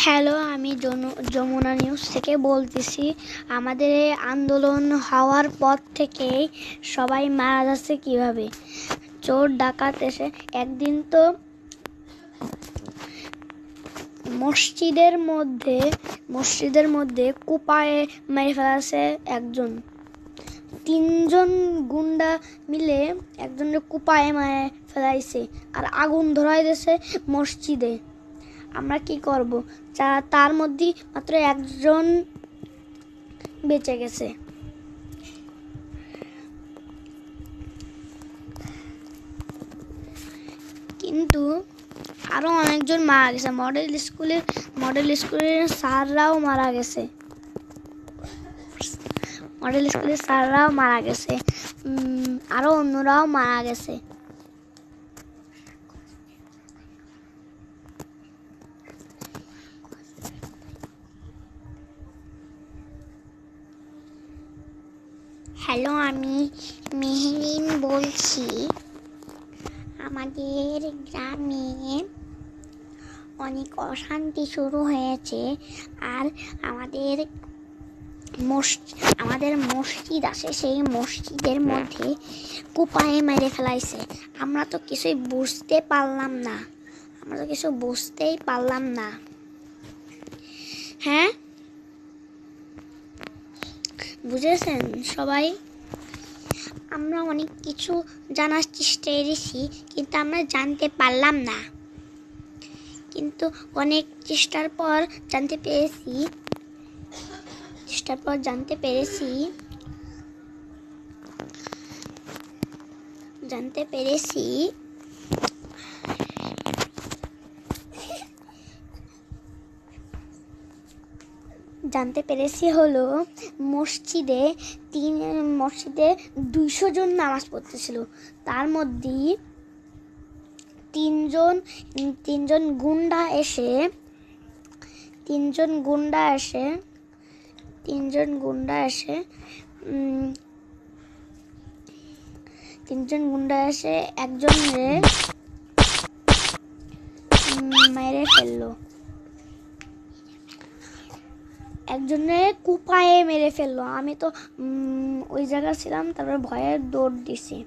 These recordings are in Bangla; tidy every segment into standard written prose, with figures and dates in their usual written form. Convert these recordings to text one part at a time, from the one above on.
হ্যালো, আমি যমুনা নিউজ থেকে বলতেছি। আমাদের এই আন্দোলন হওয়ার পর থেকেই সবাই মারা যাচ্ছে কিভাবে। চোর ডাকাত এসে একদিন তো মসজিদের মধ্যে কুপায়ে মেরে ফেলাছে একজন। 3জন গুন্ডা মিলে একজনের কুপায়ে মেরে ফেলাইছে আর আগুন ধরাই দিয়েছে মসজিদে। আমরা কি করব? তার মধ্যে মাত্র একজন বেঁচে গেছে। কিন্তু আরো অনেকজন মারা গেছে। মডেল স্কুলের স্যাররাও মারা গেছে। আরো অন্যরাও মারা গেছে। হ্যালো, আমি মেহরিন বলছি। আমাদের গ্রামে অনেক অশান্তি শুরু হয়েছে। আর আমাদের মসজিদ আছে, সেই মসজিদের মধ্যে কুপায়ে মেরে ফেলাইছে। আমরা তো কিছুই বুঝতেই পারলাম না। হ্যাঁ, বুঝেছেন সবাই? আমরা অনেক কিছু জানার চেষ্টা করেছি, কিন্তু আমরা জানতে পারলাম না। কিন্তু অনেক চেষ্টার পর জানতে পেরেছি হলো মসজিদে 200 জন নামাজ পড়তেছিল। তার মধ্যে তিনজন গুন্ডা এসে একজনরে মেরে ফেললো। একজনের কুপায়ে মেরে ফেললো। আমি তো ওই জায়গায় ছিলাম, তারপর ভয়ে দৌড় দিছি।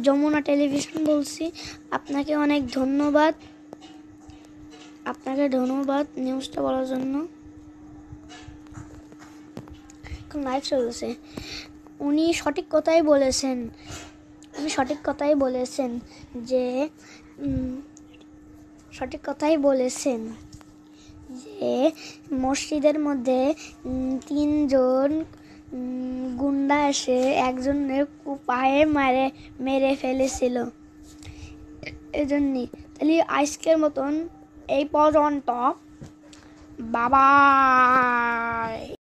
যমুনা টেলিভিশন বলছি। আপনাকে অনেক ধন্যবাদ নিউজটা বলার জন্য। এখন লাইভ চলছে। উনি সঠিক কথাই বলেছেন যে মসজিদের মধ্যে 3জন গুন্ডা এসে একজনের কুপায়ে মেরে ফেলেছিল। এজন্যই তাহলে আজকের মতন এই পর্যন্ত। বাবাই।